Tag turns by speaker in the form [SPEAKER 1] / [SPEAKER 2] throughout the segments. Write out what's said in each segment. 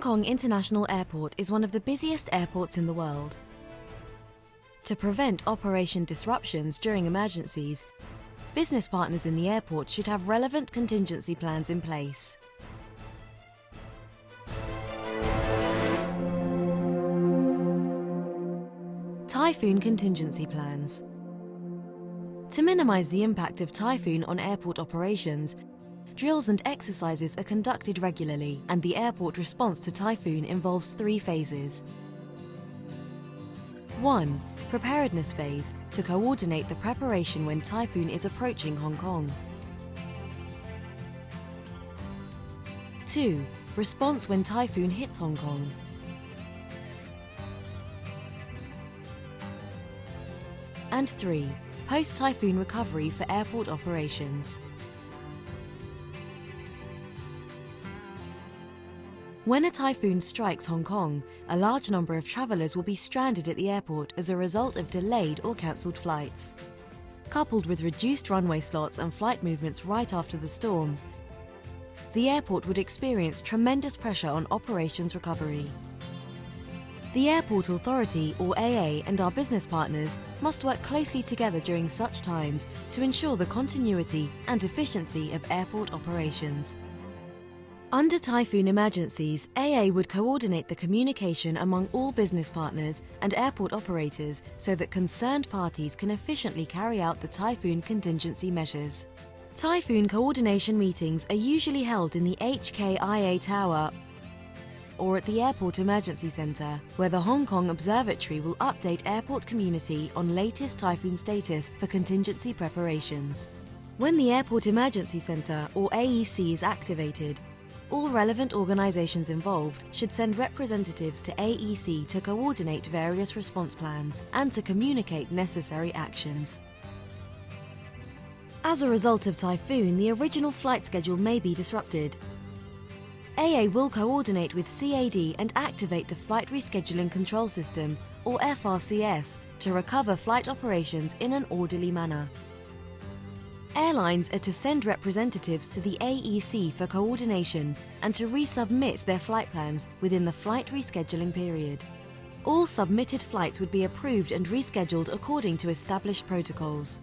[SPEAKER 1] Kong International Airport is one of the busiest airports in the world. To prevent operation disruptions during emergencies, business partners in the airport should have relevant contingency plans in place. Typhoon contingency plans. To minimize the impact of typhoon on airport operations, drills and exercises are conducted regularly, and the airport response to typhoon involves 3 phases. 1. Preparedness phase, to coordinate the preparation when typhoon is approaching Hong Kong. 2. Response when typhoon hits Hong Kong. And 3. Post-typhoon recovery for airport operations. When a typhoon strikes Hong Kong, a large number of travellers will be stranded at the airport as a result of delayed or cancelled flights. Coupled with reduced runway slots and flight movements right after the storm, the airport would experience tremendous pressure on operations recovery. The Airport Authority, or AA, and our business partners must work closely together during such times to ensure the continuity and efficiency of airport operations. Under typhoon emergencies, AA would coordinate the communication among all business partners and airport operators so that concerned parties can efficiently carry out the typhoon contingency measures. Typhoon coordination meetings are usually held in the HKIA Tower or at the Airport Emergency Centre, where the Hong Kong Observatory will update airport community on latest typhoon status for contingency preparations. When the Airport Emergency Centre, or AEC, is activated, all relevant organisations involved should send representatives to AEC to coordinate various response plans and to communicate necessary actions. As a result of typhoon, the original flight schedule may be disrupted. AA will coordinate with CAD and activate the Flight Rescheduling Control System, or FRCS, to recover flight operations in an orderly manner. Airlines are to send representatives to the AEC for coordination and to resubmit their flight plans within the flight rescheduling period. All submitted flights would be approved and rescheduled according to established protocols.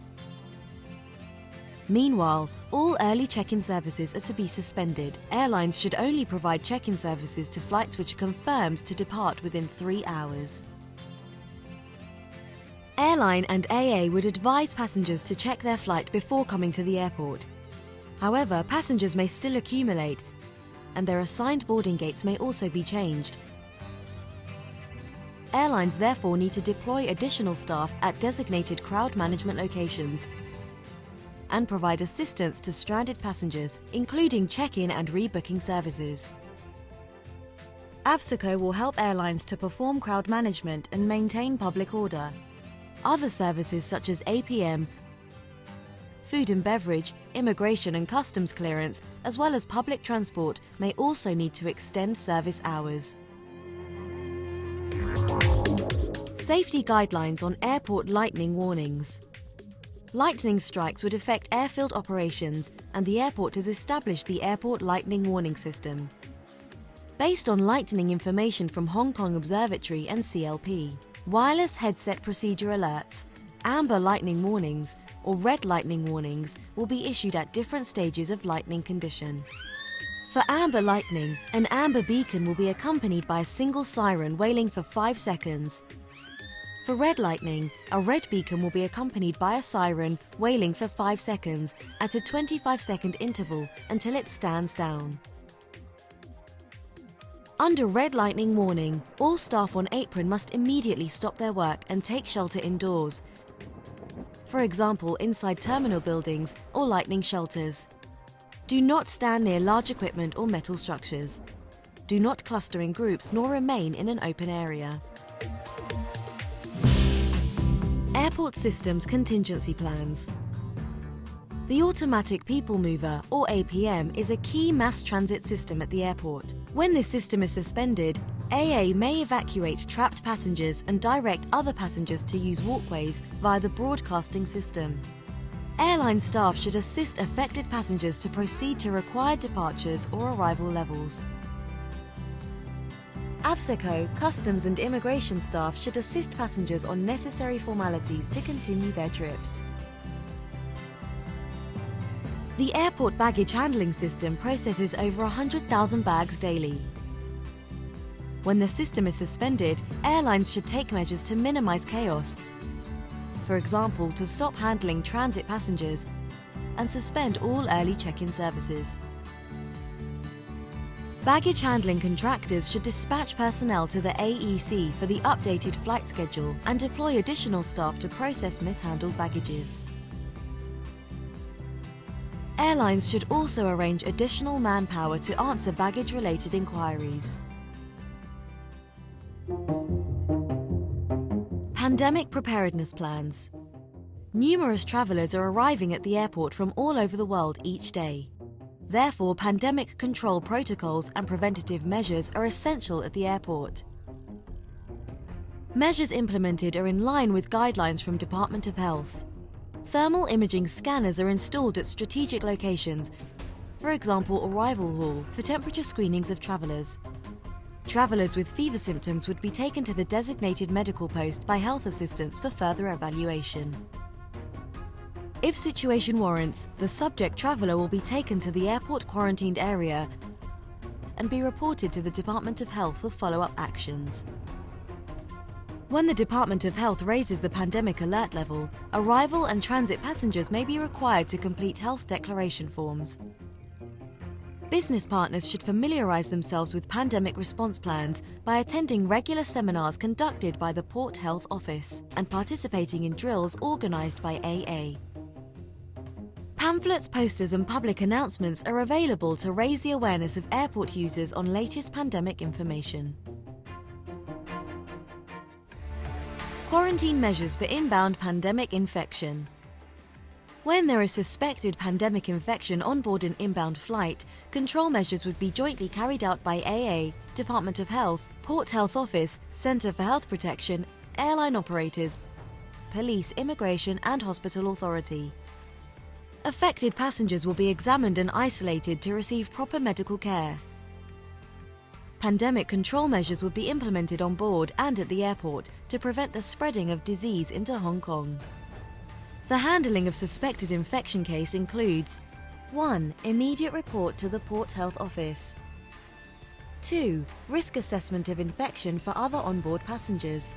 [SPEAKER 1] Meanwhile, all early check-in services are to be suspended. Airlines should only provide check-in services to flights which are confirmed to depart within 3 hours. Airline and AA would advise passengers to check their flight before coming to the airport. However, passengers may still accumulate, and their assigned boarding gates may also be changed. Airlines therefore need to deploy additional staff at designated crowd management locations and provide assistance to stranded passengers, including check-in and rebooking services. AVSICO will help airlines to perform crowd management and maintain public order. Other services such as APM, food and beverage, immigration and customs clearance, as well as public transport may also need to extend service hours. Safety guidelines on airport lightning warnings. Lightning strikes would affect airfield operations, and the airport has established the Airport Lightning Warning System. Based on lightning information from Hong Kong Observatory and CLP, wireless headset procedure alerts, amber lightning warnings, or red lightning warnings will be issued at different stages of lightning condition. For amber lightning, an amber beacon will be accompanied by a single siren wailing for 5 seconds. For red lightning, a red beacon will be accompanied by a siren wailing for 5 seconds at a 25-second interval until it stands down. Under red lightning warning, all staff on apron must immediately stop their work and take shelter indoors, for example inside terminal buildings or lightning shelters. Do not stand near large equipment or metal structures. Do not cluster in groups nor remain in an open area. Airport Systems Contingency Plans. The Automatic People Mover, or APM, is a key mass transit system at the airport. When this system is suspended, AA may evacuate trapped passengers and direct other passengers to use walkways via the broadcasting system. Airline staff should assist affected passengers to proceed to required departures or arrival levels. AVSECO, customs and immigration staff should assist passengers on necessary formalities to continue their trips. The airport baggage handling system processes over 100,000 bags daily. When the system is suspended, airlines should take measures to minimize chaos, for example, to stop handling transit passengers and suspend all early check-in services. Baggage handling contractors should dispatch personnel to the AEC for the updated flight schedule and deploy additional staff to process mishandled baggages. Airlines should also arrange additional manpower to answer baggage-related inquiries. Pandemic preparedness plans. Numerous travellers are arriving at the airport from all over the world each day. Therefore, pandemic control protocols and preventative measures are essential at the airport. Measures implemented are in line with guidelines from Department of Health. Thermal imaging scanners are installed at strategic locations, for example, arrival hall, for temperature screenings of travellers. Travellers with fever symptoms would be taken to the designated medical post by health assistants for further evaluation. If situation warrants, the subject traveller will be taken to the airport quarantined area and be reported to the Department of Health for follow-up actions. When the Department of Health raises the pandemic alert level, arrival and transit passengers may be required to complete health declaration forms. Business partners should familiarise themselves with pandemic response plans by attending regular seminars conducted by the Port Health Office and participating in drills organised by AA. Pamphlets, posters and public announcements are available to raise the awareness of airport users on latest pandemic information. Quarantine measures for inbound pandemic infection. When there is suspected pandemic infection on board an inbound flight, control measures would be jointly carried out by AA, Department of Health, Port Health Office, Centre for Health Protection, airline operators, police, immigration and hospital authority. Affected passengers will be examined and isolated to receive proper medical care. Pandemic control measures will be implemented on board and at the airport to prevent the spreading of disease into Hong Kong. The handling of suspected infection case includes 1. Immediate report to the Port Health Office. 2. Risk assessment of infection for other onboard passengers.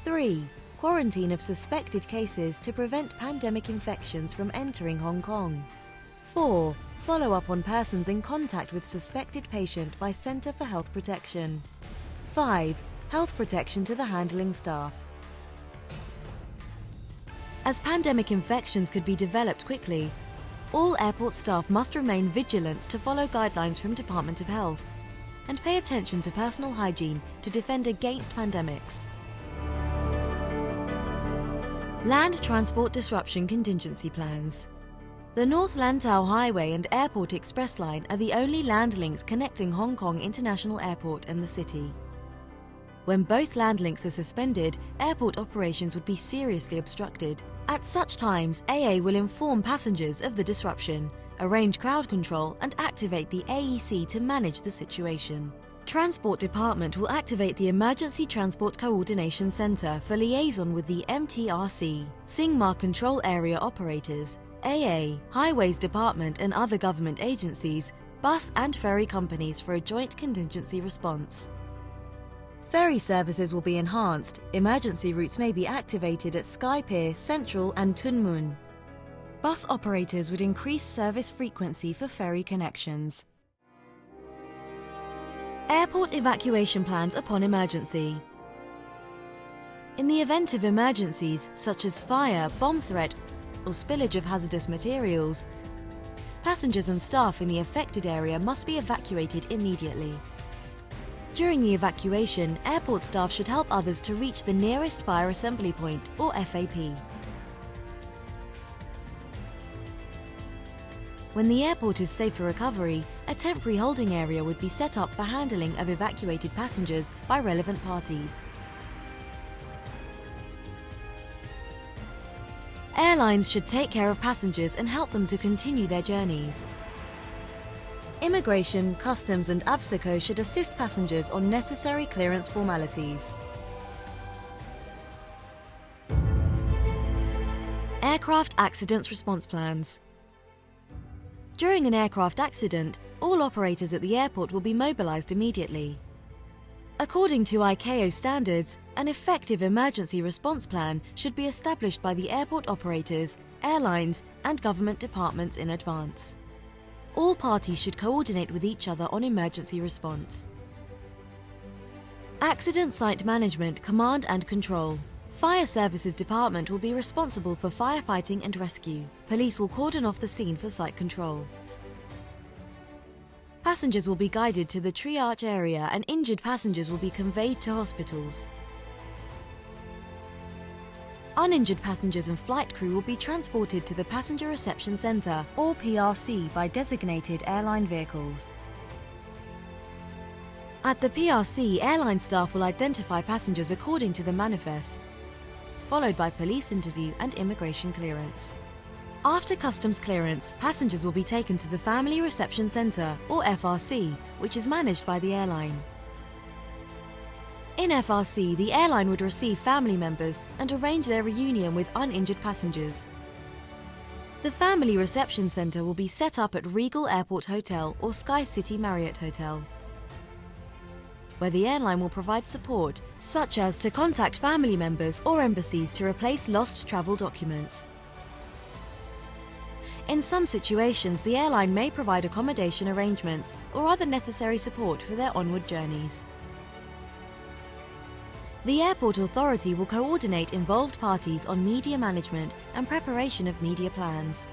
[SPEAKER 1] 3. Quarantine of suspected cases to prevent pandemic infections from entering Hong Kong. 4. Follow-up on persons in contact with suspected patient by Centre for Health Protection. 5. Health protection to the handling staff. As pandemic infections could be developed quickly, all airport staff must remain vigilant to follow guidelines from Department of Health and pay attention to personal hygiene to defend against pandemics. Land Transport Disruption Contingency Plans. The North Lantau Highway and Airport Express Line are the only land links connecting Hong Kong International Airport and the city. When both land links are suspended, airport operations would be seriously obstructed. At such times, AA will inform passengers of the disruption, arrange crowd control and activate the AEC to manage the situation. Transport Department will activate the Emergency Transport Coordination Centre for liaison with the MTRC, Singmar Control Area Operators, AA, Highways Department and other government agencies, bus and ferry companies for a joint contingency response. Ferry services will be enhanced. Emergency routes may be activated at Sky Pier, Central and Tuen Mun. Bus operators would increase service frequency for ferry connections. Airport evacuation plans upon emergency. In the event of emergencies such as fire, bomb threat or spillage of hazardous materials, passengers and staff in the affected area must be evacuated immediately. During the evacuation, airport staff should help others to reach the nearest fire assembly point or FAP. When the airport is safe for recovery, a temporary holding area would be set up for handling of evacuated passengers by relevant parties. Airlines should take care of passengers and help them to continue their journeys. Immigration, Customs and AVSACO should assist passengers on necessary clearance formalities. Aircraft Accidents Response Plans. During an aircraft accident, all operators at the airport will be mobilised immediately. According to ICAO standards, an effective emergency response plan should be established by the airport operators, airlines, and government departments in advance. All parties should coordinate with each other on emergency response. Accident Site Management, Command and Control. Fire Services Department will be responsible for firefighting and rescue. Police will cordon off the scene for site control. Passengers will be guided to the triage area and injured passengers will be conveyed to hospitals. Uninjured passengers and flight crew will be transported to the Passenger Reception Centre, or PRC, by designated airline vehicles. At the PRC, airline staff will identify passengers according to the manifest, followed by police interview and immigration clearance. After customs clearance, passengers will be taken to the Family Reception Centre, or FRC, which is managed by the airline. In FRC, the airline would receive family members and arrange their reunion with uninjured passengers. The Family Reception Centre will be set up at Regal Airport Hotel or Sky City Marriott Hotel, where the airline will provide support, such as to contact family members or embassies to replace lost travel documents. In some situations, the airline may provide accommodation arrangements or other necessary support for their onward journeys. The airport authority will coordinate involved parties on media management and preparation of media plans.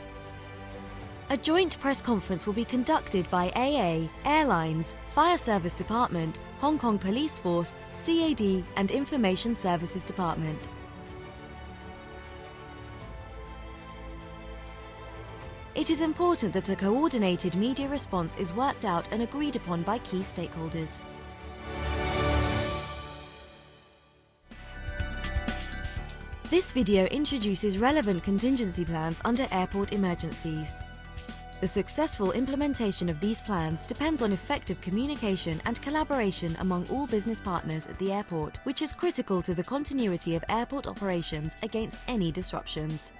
[SPEAKER 1] A joint press conference will be conducted by AA, Airlines, Fire Service Department, Hong Kong Police Force, CAD and Information Services Department. It is important that a coordinated media response is worked out and agreed upon by key stakeholders. This video introduces relevant contingency plans under airport emergencies. The successful implementation of these plans depends on effective communication and collaboration among all business partners at the airport, which is critical to the continuity of airport operations against any disruptions.